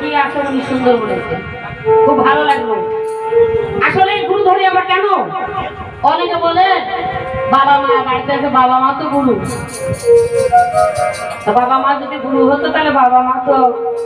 কি আসলে উনি সুন্দর বলেছে, খুব ভালো লাগলো। আসলে গুরু ধরি আমরা কেন? অনেকে বলে বাবা মা বাড়িতে আছে, বাবা মা তো গুরু। বাবা মা যদি গুরু হতো তাহলে বাবা মা তো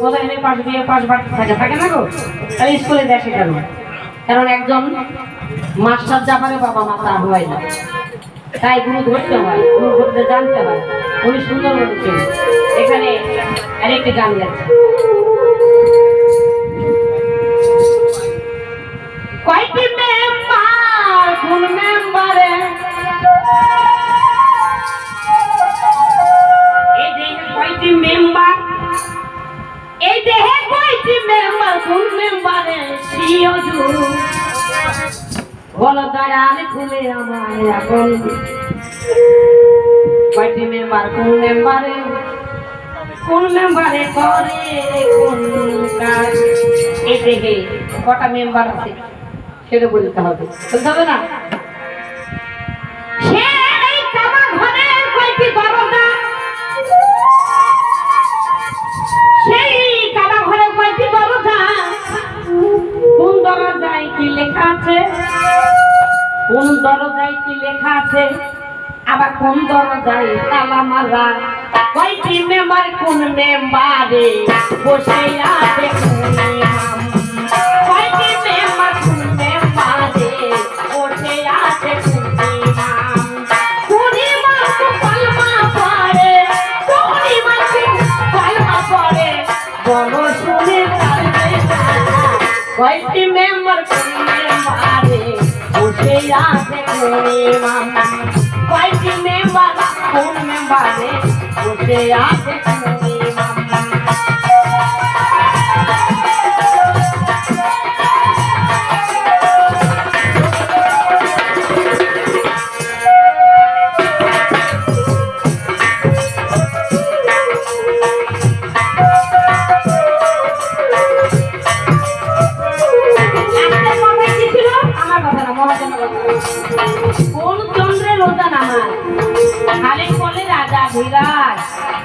কোথায় পাশ দিয়ে পাশ বাড়তে থাকে না গো, তাহলে স্কুলে দেখে কেন? কারণ একজন মাস্টার যা পারে বাবা মা তা হয় না, তাই গুরু ধরতে হয়, গুরু ধরতে জানতে হয়। উনি সুন্দর বলেছেন। এখানে আরেকটি গান গাচ্ছে, কয়টি মেম্বার কোন মেম্বারে, এই দেহে কয়টি মেম্বার, এই দেহে কয়টি মেম্বার কোন মেম্বারে সিওজু বলো দয়াল তুমি আমার এখন, কয়টি মেম্বার কোন মেম্বারে, কোন মেম্বারে করে কোন কাজ। এই দেহে কটা মেম্বার আছে সেটা বলতে হবে, বলতে হবে না? সেই কাবা ঘরের কয়টি দরজা, সেই কাবা ঘরের কয়টি দরজা, কোন দরজায় কি লেখা আছে, কোন দরজায় কি লেখা আছে, আবার কোন দরজায় তালা মারা, কয়টি মেম্বার কোন মেম্বারে বসে আছে কোন ইমাম, কয়টি মেম্বার কোন মেম্বারে বসে আছে কোন ইমাম, কোন ইমাম তো কলমা পড়ে, কোন ইমাম কলমা পড়ে, বলো শুনে কালবে না, কয়টি মেম্বার কোন মেম্বারে বসে আছে কোন ইমাম, কয়টি মেম্বার কোন মেম্বারে বসে আছে কোন ইমাম। কোন চন্দ্রের রোজা নামাজ খালি বলে রাজা ধীরাজ,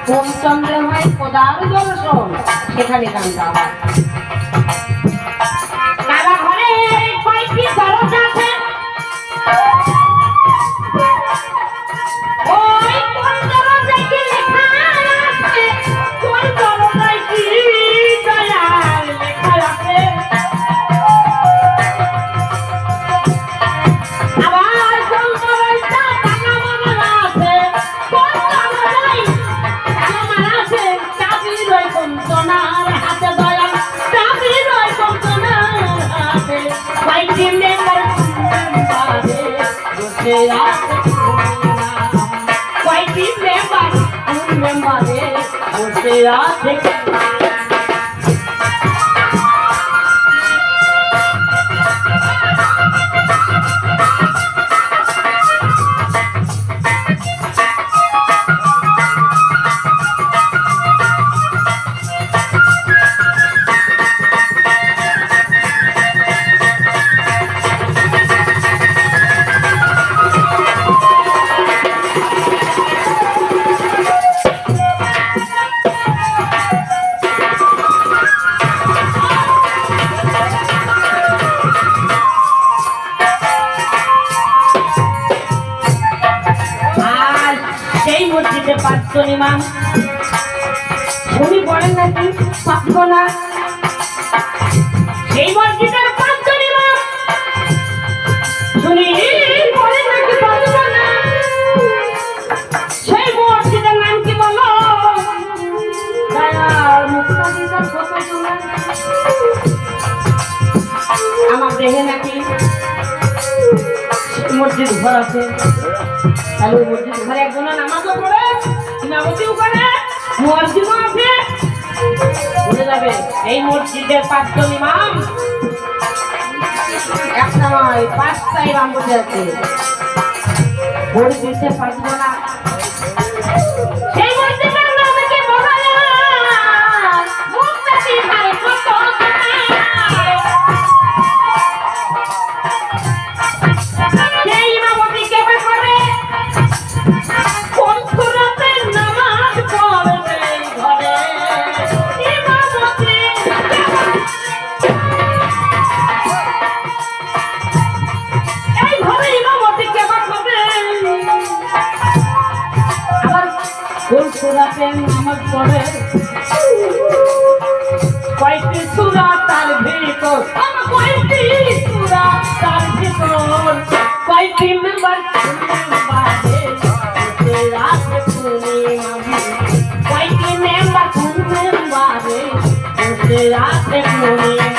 কোন চন্দ্রে হয় খোদার দর্শন, সেখানে গানটা হয়। কাবা ঘরে কয়টি দরজা আছে, ওই কোন দরজায় কি লেখা আছে, কোন দরজায় কি দয়াল লেখা আছে, কয়টি মেম্বার কোন মেম্বারে বসে আছে। পাঁচজন ইমাম উনি বলেন নাকি পাঁচবো না, সেই মসজিদের পাঁচজন ইমাম শুনি বলেন নাকি পাঁচবো না, সেই মসজিদের নাম কি বলো, আমার দেহে নাকি মসজিদ ঘর আছে, তাহলে ওই মসজিদ ঘরে একজন নামাজও পড়ে, ইমামতিও করে, মুয়াজ্জিনও আছে, বুঝে যাবে এই মসজিদের পাঁচজন ইমাম এক সময় পাঁচটা ইমাম বসে আছে, বড় দিচ্ছে পাঁচবো না, সেই মসজিদের নামে কি বলা মুক্তি ভাই কত সেই ইমামতি কেবে করে, কোন সুরাতের নামাজ পড়বে ঘরে, ইমামতি করে কয়টি সূরা তার ভিতর কয়টি সূরা তার ভিতর কয়টি মেম্বার বাজে রাতে পূর্ণিমা কয়টি মেম্বার বাজে রাতে পূর্ণিমা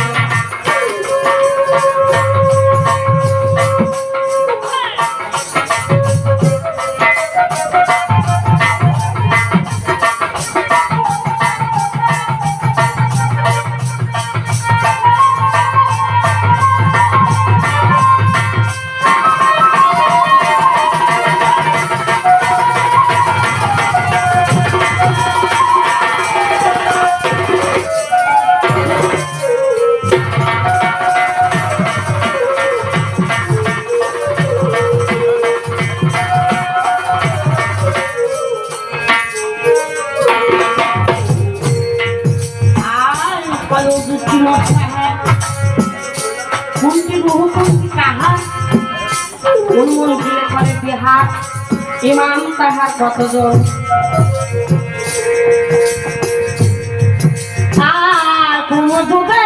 ইমাম তাহার কতজন আর কোন যুগে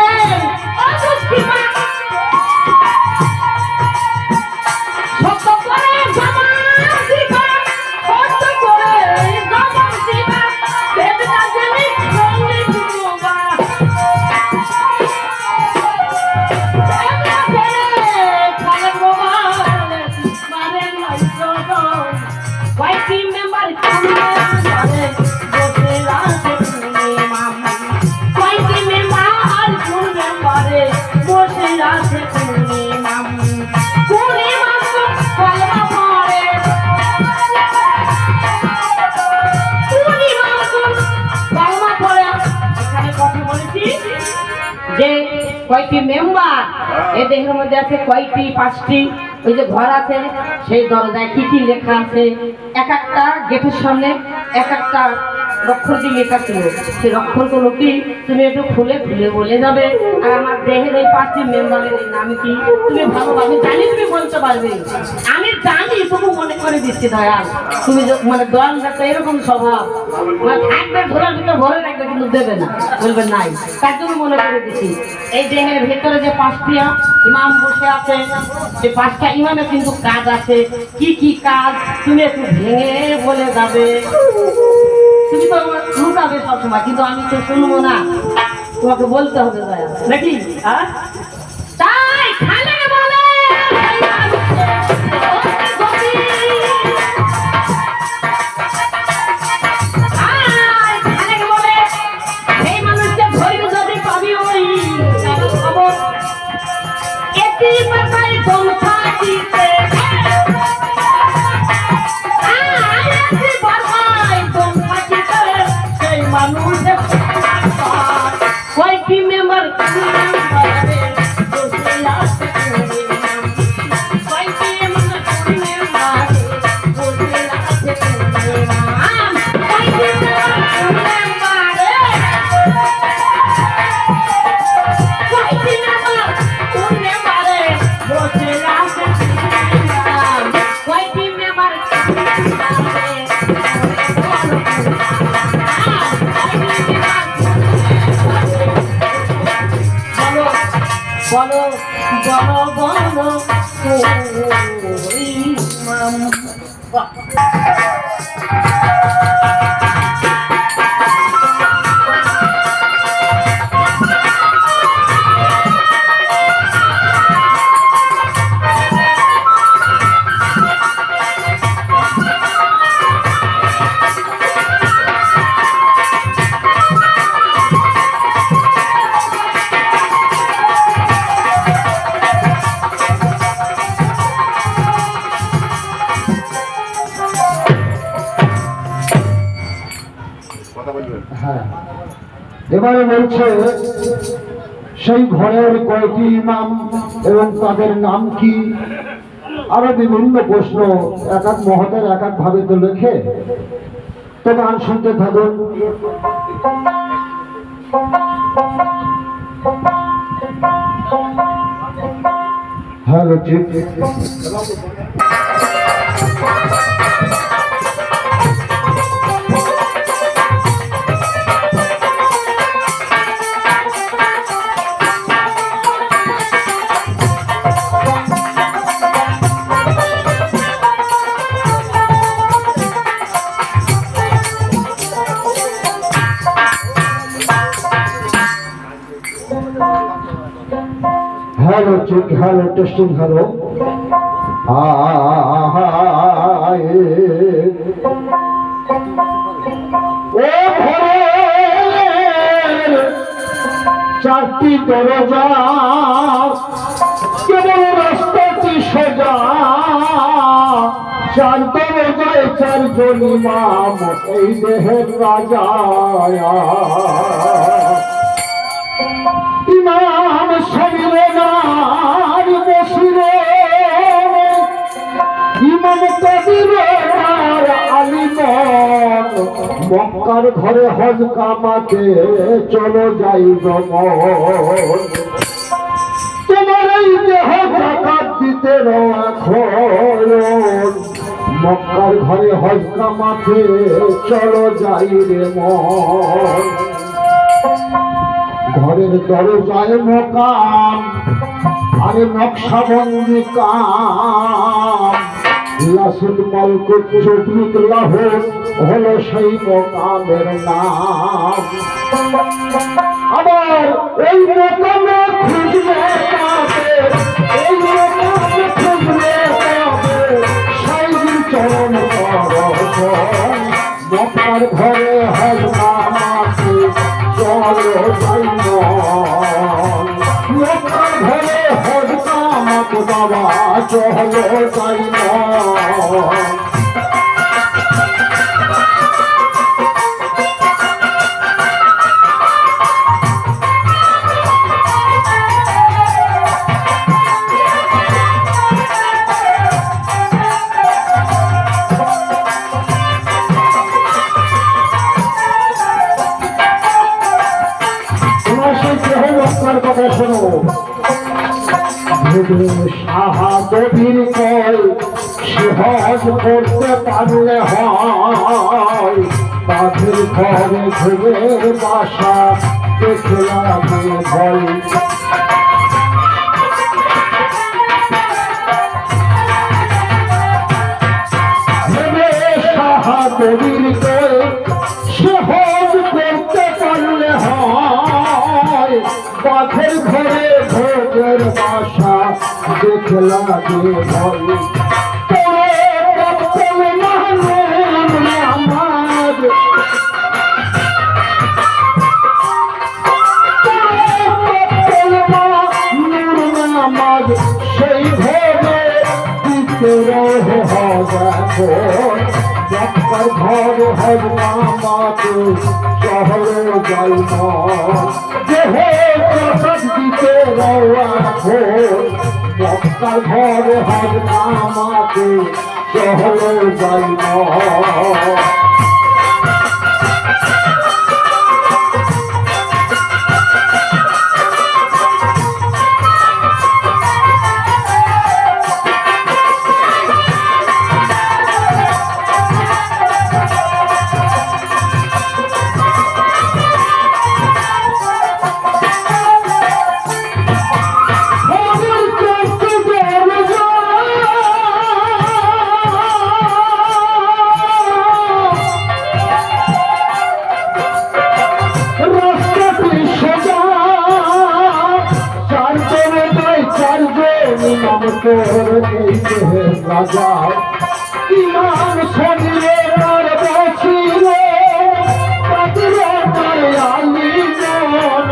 যে কয়টি মেম্বার এই দেহের মধ্যে আছে কয়টি পাঁচটি ওই যে ঘর আছে সেই দরজায় কি কি লেখা আছে এক একটা গেটের সামনে এক একটা অক্ষর দিয়ে লেখা ছিল সেই অক্ষরগুলো কি তুমি একটু খুলে খুলে বলে যাবে আর আমার দেহের ওই পাঁচটি মেম্বারের নাম কি তুমি ভালোভাবে জানি তুমি বলতে পারবে আমি জানি তবু মনে করে দিচ্ছি দয়াল তুমি মানে দয়াল একটা এরকম স্বভাব মানে থাকবে ঘোরার ভিতর ভরে রাখবে কিন্তু দেবে না বলবে নাই তার জন্য মনে করে দিচ্ছি এই দেহের ভেতরে যে পাঁচটি ইমাম বসে আছে সে পাঁচটা ইমামের কিন্তু কাজ আছে কি কি কাজ তুমি একটু ভেঙে বলে যাবে তুমি তো লুকাবে সবসময় কিন্তু আমি তো শুনবো না তোমাকে বলতে হবে দয়া নাকি হ্যাঁ তাই খালে বলে বলো বলো বলো এবারে বলছে সেই ঘরের কয়টি ইমাম এবং তাদের নাম কি আরো বিভিন্ন প্রশ্ন এক এক মহতের এক এক ভাবে তো লেখে তো গান শুনতে থাকুন। হ্যালো ঠিক hello check hello testing hello ও ঘরের চারটি দরজা কেবল রাস্তাটি সোজা চার দরজায় চারজন ইমাম এই দেহের রাজা ইমাম শরীরের বসিরে ইমাম কাদির আলিমন মক্কার ঘরে হজ কামাতে চলো যাই ভ্রমণ তোমার এই দেহ জাকাত দিতে এখন মক্কার ঘরে হজ কামাতে চলো যাই রে মন ঘরের দরজায় মোকাম আরে নকশাবন্দি কাম লাসুল মালকুত চৌধুরী লাহোর হলো সেই মোকামের নাম আবার এই মোকামে খুঁজলে পাবে এই মোকামে খুঁজলে পাবে সাইজির চরণ পরশন মক্কার ঘরে হজ কামাতে চলো যাই মন মক্কার ঘরে হজ কামাতে বাবা চলো যাই মন কথা শোনো শাহাদবীর কল সহজ করতে পারলে হয় তাদের ঘরে ঘুরে বাসা দেখে লাগে ভয় শাহাদবীর কল সহজ করতে পারলে হয় বাঘের ঘরে ভোগের বাসা দেখে লাগে ভয় সেই ভোগে দিতে রহে মক্কার ঘর হজ কামাতে শহরে যাই দেহে প্রসাদ দিতে মক্কার ঘর হজ কামাতে শহরে যাই রাজা ইমান শরীরে তার বসিল আলিমন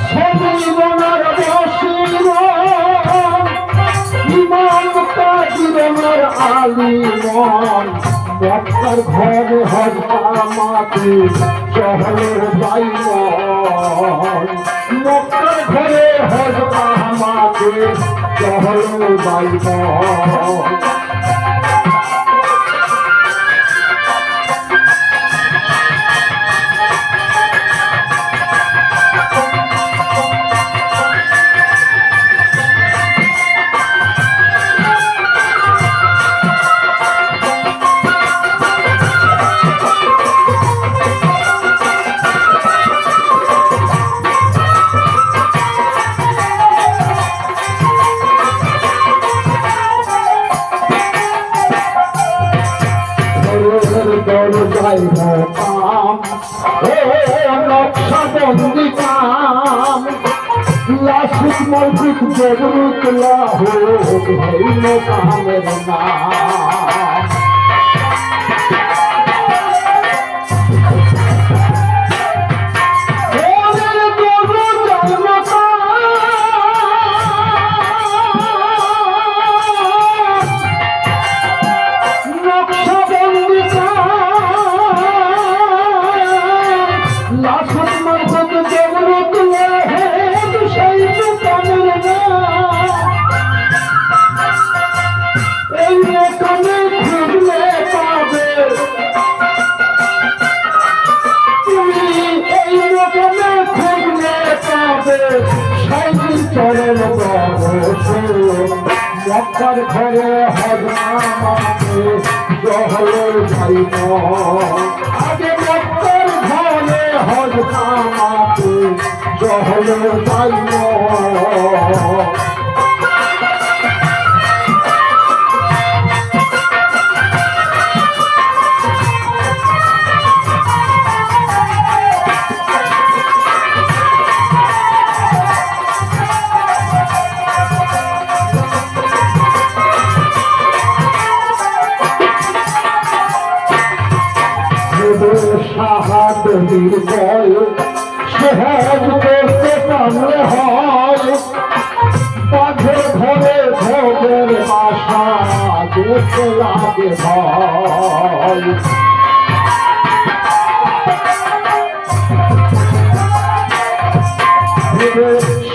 শরীরনার বসিল ইমান কাদিরনার আলিমন মক্কার ঘরে হজ কামাতে শহরের বাইমন মক্কার ঘরে হজ কামাতে শহরের বাইমন মৌখিক জগরুত লাহো হইল কামের নাম। মক্কার ঘরে হজমাতে জহলে যাইব, আগে মক্কার ঘরে হজমাতে জহলে যাইব। শাহাদীর বয় সহজ করতে পারলে হয়, বাঘের ঘরে ভোগের বাসা দেখতে লাগে ভয়।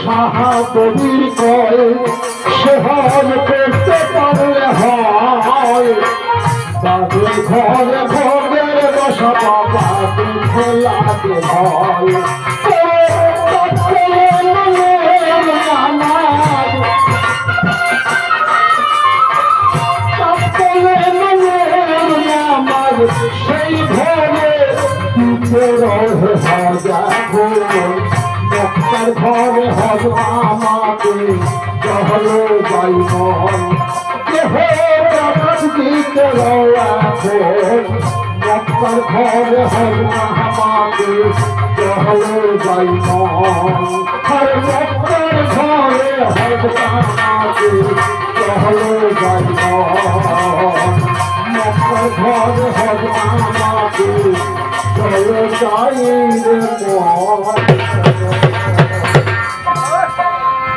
শাহাদীর বয় সহজ করতে পারলে হয়, বাঘের ঘরে ভোগের বাসা বাবা দেখতে লাগে ভয়। সেই ঘরে মক্কার ঘরে হজমাতে জহলে যাইব, দিতে মক্কার ঘরে হজমাতে জহলে যাইব, আর মক্কার ঘরে হজমাতে জহলে যাইব, মক্কার ঘরে হজমাতে চলে যাইব।